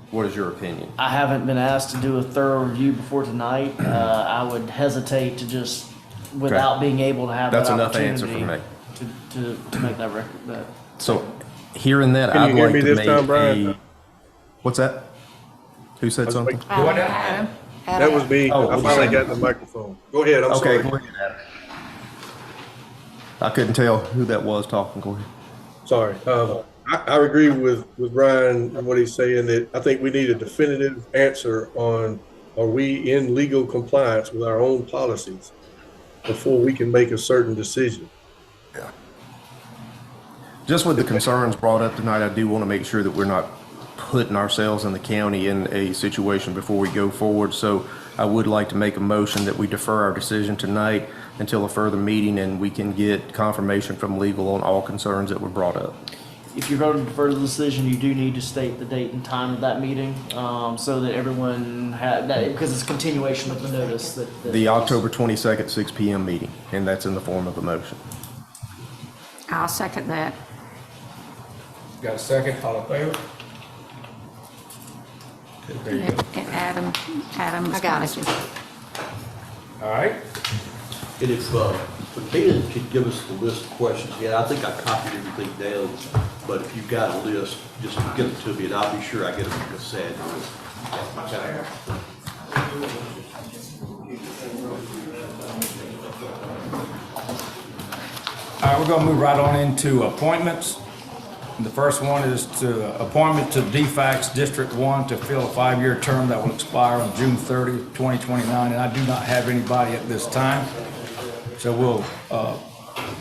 what is your opinion? I haven't been asked to do a thorough review before tonight. I would hesitate to just, without being able to have that That's enough opportunity. answer for me. To make that record. So, hearing that, Can you I'd hear like me to this make time, Brian? What's that? Who said something? Adam. That was me. Oh, I finally got the microphone. Go ahead, I'm Okay, sorry. go ahead, Adam. I couldn't tell who that was talking. Go ahead. Sorry. I agree with Brian and what he's saying, that I think we need a definitive answer on, are we in legal compliance with our own policies before we can make a certain decision? Yeah. Just with the concerns brought up tonight, I do want to make sure that we're not putting ourselves and the county in a situation before we go forward. So I would like to make a motion that we defer our decision tonight until a further meeting and we can get confirmation from legal on all concerns that were brought up. If you're going to defer the decision, you do need to state the date and time of that meeting, so that everyone because it's a continuation of the notice that. The October 22nd, 6 p.m. meeting, and that's in the form of a motion. I'll second that. Got a second? All in favor? There you go. And Adam's I got got it. you. All right. And if Ken could give us the list of questions, I think I copied everything down, but if you've got a list, just give it to me and I'll be sure I get them to Sad. All right, we're gonna move right on into appointments. And the first one is to appointment to DFAX District 1 to fill a 5-year term that will expire on June 30, 2029, and I do not have anybody at this time. So we'll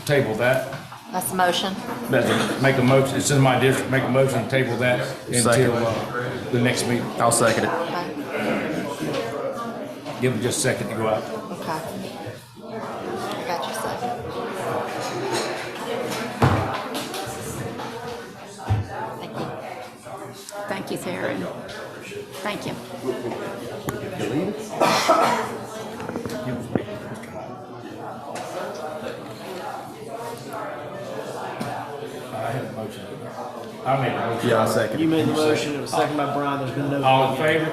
table that. That's the motion. Make a motion, it's in my district, make a motion to table that until the next meeting. I'll second it. Okay. Give them just a second to go out. Okay. I got your second. Thank you. Thank you, Theron. Thank you. I had a motion. I made a motion. Yeah, I'll second it. You made the motion, it was seconded by Brian, there's been no. All in favor?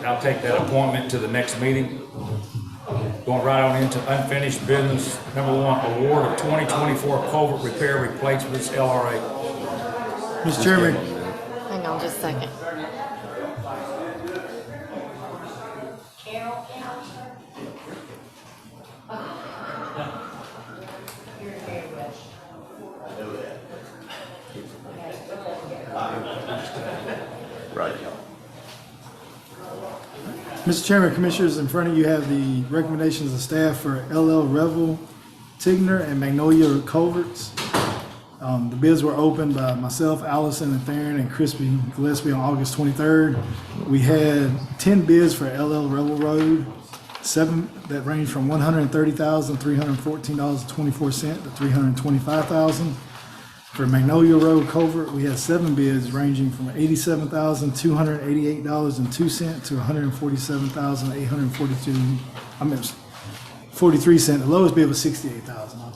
I'll take that appointment to the next meeting. Going right on into unfinished business. Number 1, award of 2024 culvert repair replacements, LRA. Mr. Chairman, Hang on just a second. Right. Mr. Chairman, Commissioners, in front of you have the recommendations of staff for LL Revel, Tigner, and Magnolia Culverts. The bids were opened by myself, Allison, and Theron, and Crispy Gillespie on August 23rd. We had 10 bids for LL Revel Road, 7 that range from $130,314.24 to $325,000. For Magnolia Road Culvert, we had 7 bids ranging from $87,288.02 to $147,843. The lowest bid was $68,000.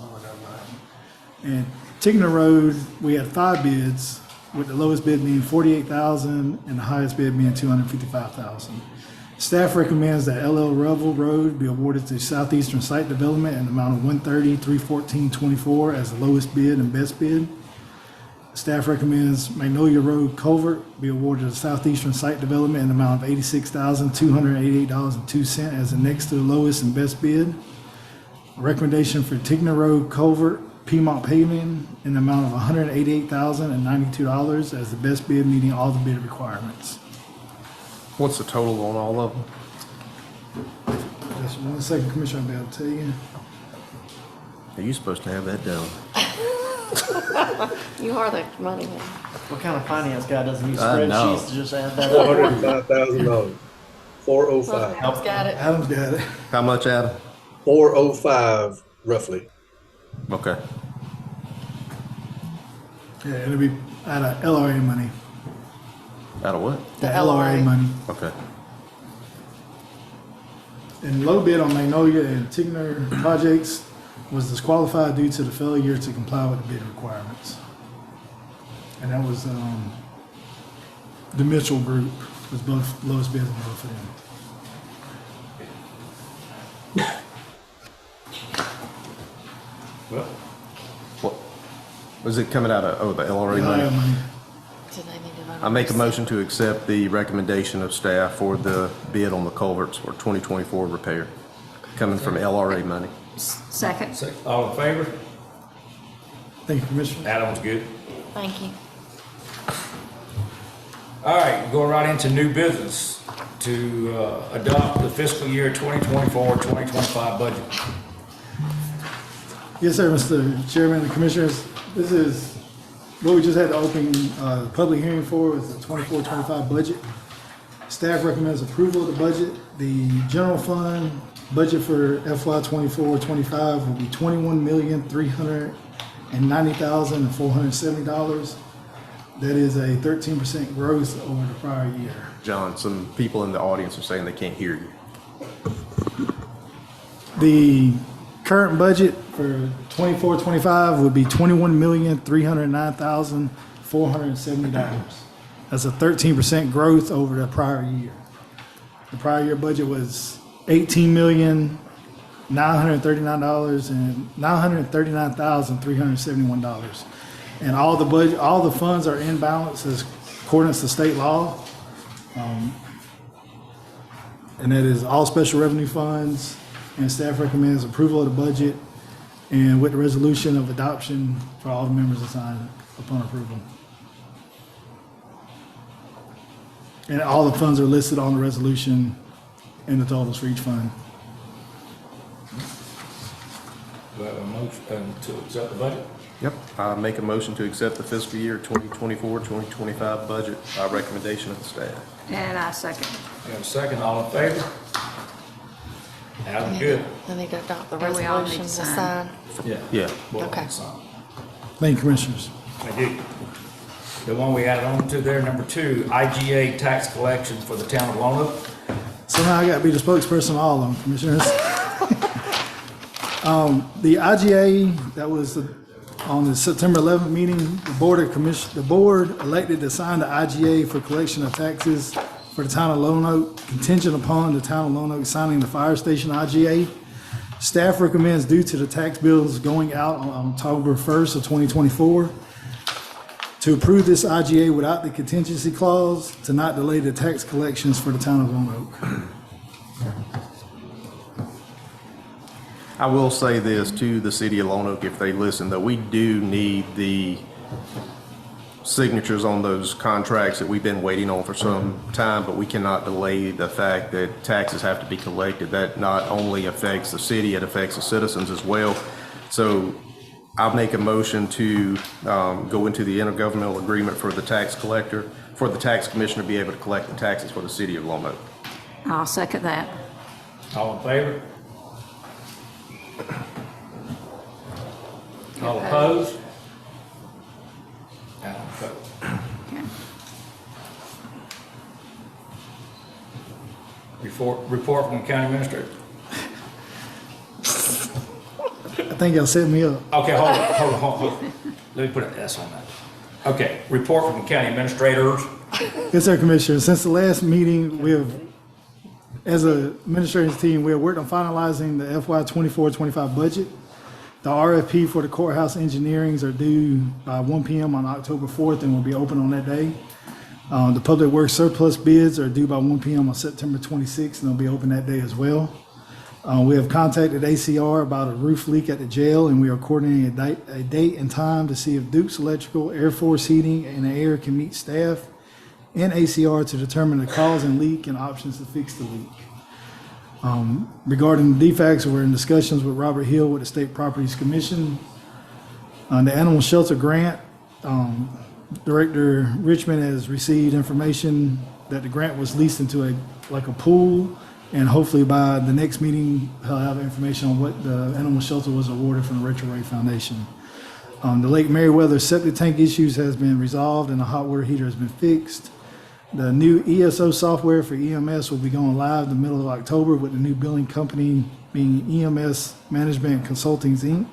And Tigner Road, we had 5 bids, with the lowest bid being $48,000 and the highest bid being $255,000. Staff recommends that LL Revel Road be awarded to Southeastern Site Development in the amount of $130,314.24 as the lowest bid and best bid. Staff recommends Magnolia Road Culvert be awarded to Southeastern Site Development in the amount of $86,288.02 as the next to the lowest and best bid. Recommendation for Tigner Road Culvert, Piedmont Paving in the amount of $188,092 as the best bid, meeting all the bid requirements. What's the total on all of them? Just 1 second, Commissioner, I'll be able to tell you. Are you supposed to have that down? You are the money man. What kind of finance guy doesn't use I know. spreadsheets to just add that up? $405,000. 405. Adam's got it. Adam's got it. How much, Adam? 405 roughly. Okay. Yeah, it'll be out of LRA money. Out of what? The LRA money. Okay. And low bid on Magnolia and Tigner projects was disqualified due to the failure to comply with the bid requirements. And that was, the Mitchell Group was both lowest bid on both of them. Well, What? Was it coming out of, the LRA money? LRA money. Do they need to vote I on make a this? motion to accept the recommendation of staff for the bid on the culverts for 2024 repair, coming from LRA money. Second. all in favor? Thank you, Commissioner. Adam's good. Thank you. All right, going right into new business to adopt the fiscal year 2024-2025 budget. Yes, sir, Mr. Chairman and Commissioners. This is what we just had the open public hearing for, is the 24-25 budget. Staff recommends approval of the budget. The general fund budget for FY 24-25 will be $21,390,470. That is a 13% growth over the prior year. John, some people in the audience are saying they can't hear you. The current budget for 24-25 would be $21,309,470. That's a 13% growth over the prior year. The prior year budget was $18,939,371. And all the funds are in balance as accordance to state law. And that is all special revenue funds, and staff recommends approval of the budget and with the resolution of adoption for all the members to sign upon approval. And all the funds are listed on the resolution and the totals for each fund. Do I have a motion to accept the budget? Yep. I make a motion to accept the fiscal year 2024-2025 budget by recommendation of the staff. And I second. We have a second, all in favor? Adam's good. I need to adopt the And we all need to resolution to sign. sign. Yeah. Yeah. Okay. Thank you, Commissioners. Thank you. The one we added on to there, number 2, IGA tax collection for the town of Lone Oak. Somehow I got to be the spokesperson of all of them, Commissioners. The IGA, that was on the September 11th meeting, the board elected to sign the IGA for collection of taxes for the town of Lone Oak, contingent upon the town of Lone Oak signing the fire station IGA. Staff recommends, due to the tax bills going out on October 1st of 2024, to approve this IGA without the contingency clause to not delay the tax collections for the town of Lone Oak. I will say this to the city of Lone Oak, if they listen, though, we do need the signatures on those contracts that we've been waiting on for some time, but we cannot delay the fact that taxes have to be collected. That not only affects the city, it affects the citizens as well. So I'll make a motion to go into the intergovernmental agreement for the tax collector, for the tax commissioner to be able to collect the taxes for the city of Lone Oak. I'll second that. All in favor? All opposed? Adam opposed. Okay. Report from the county administrator. I think y'all set me up. Okay, hold on. Let me put an S on that. Okay, report from the county administrators. Yes, sir, Commissioner. Since the last meeting, we have, as an administrative team, we have worked on finalizing the FY 24-25 budget. The RFP for the courthouse engineerings are due by 1 p.m. on October 4th and will be open on that day. The public works surplus bids are due by 1 p.m. on September 26th and they'll be open that day as well. We have contacted ACR about a roof leak at the jail, and we are coordinating a date and time to see if Duke's Electrical, Air Force Heating, and Air can meet staff and ACR to determine the cause and leak and options to fix the leak. Regarding the defects, we're in discussions with Robert Hill with the State Properties Commission. On the animal shelter grant, Director Richmond has received information that the grant was leased into a pool, and hopefully by the next meeting, he'll have information on what the animal shelter was awarded from the Rachel Ray Foundation. The Lake Meriwether septic tank issues has been resolved and the hot water heater has been fixed. The new ESO software for EMS will be going live the middle of October with the new billing company being EMS Management Consultings, Inc.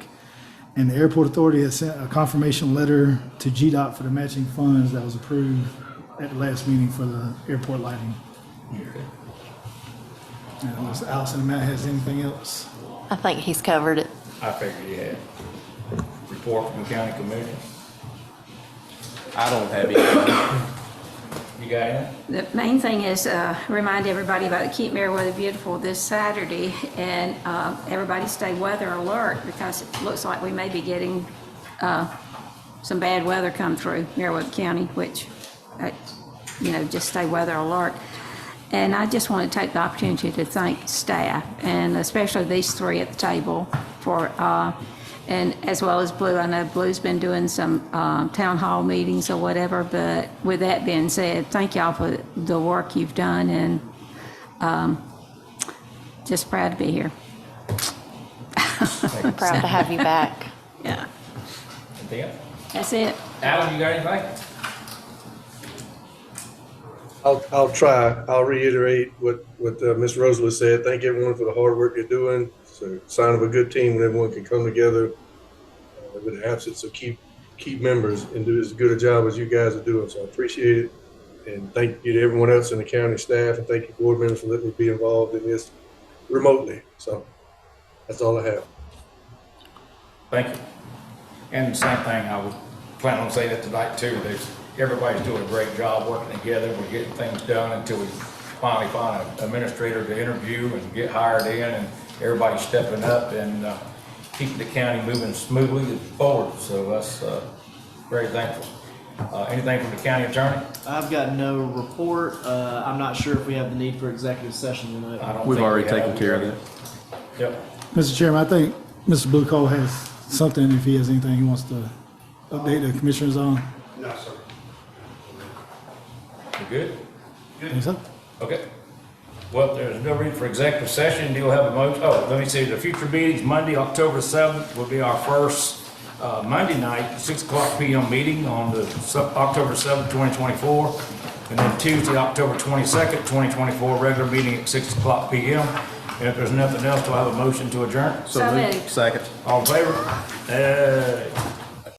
And the Airport Authority has sent a confirmation letter to GDOT for the matching funds that was approved at the last meeting for the airport lighting. And unless Allison and Matt has anything else. I think he's covered it. I figured you had. Report from the county commission. I don't have any. You got any? The main thing is remind everybody about the Keep Meriwether Beautiful this Saturday, and everybody stay weather alert because it looks like we may be getting some bad weather come through Meriwether County, which, just stay weather alert. And I just want to take the opportunity to thank staff, and especially these three at the table for, and as well as Blue. I know Blue's been doing some town hall meetings or whatever, but with that being said, thank y'all for the work you've done, and just proud to be here. Proud to have you back. Yeah. Anything else? That's it. Alan, you got anything? I'll try. I'll reiterate what Ms. Rosalie said. Thank everyone for the hard work you're doing. It's a sign of a good team when everyone can come together with the absence of key members and do as good a job as you guys are doing. So I appreciate it. And thank you to everyone else in the county staff, and thank you board members for letting me be involved in this remotely. So that's all I have. Thank you. And the same thing, I would plan on saying that tonight too. Everybody's doing a great job working together. We're getting things done until we finally find an administrator to interview and get hired in, and everybody's stepping up and keeping the county moving smoothly forward. So that's very thankful. Anything from the county attorney? I've got no report. I'm not sure if we have the need for executive session tonight. We've already taken care of that. Yep. Mr. Chairman, I think Mr. Blue Cole has something, if he has anything he wants to update the commissioners on. No, sir. You good? Think so? Okay. Well, there's no reason for executive session. You'll have a motion. Oh, let me see. The future meetings, Monday, October 7th will be our first Monday night, 6:00 p.m. meeting on the October 7th, 2024. And then Tuesday, October 22nd, 2024, regular meeting at 6:00 p.m. And if there's nothing else, do I have a motion to adjourn? So moved. Second. All in favor?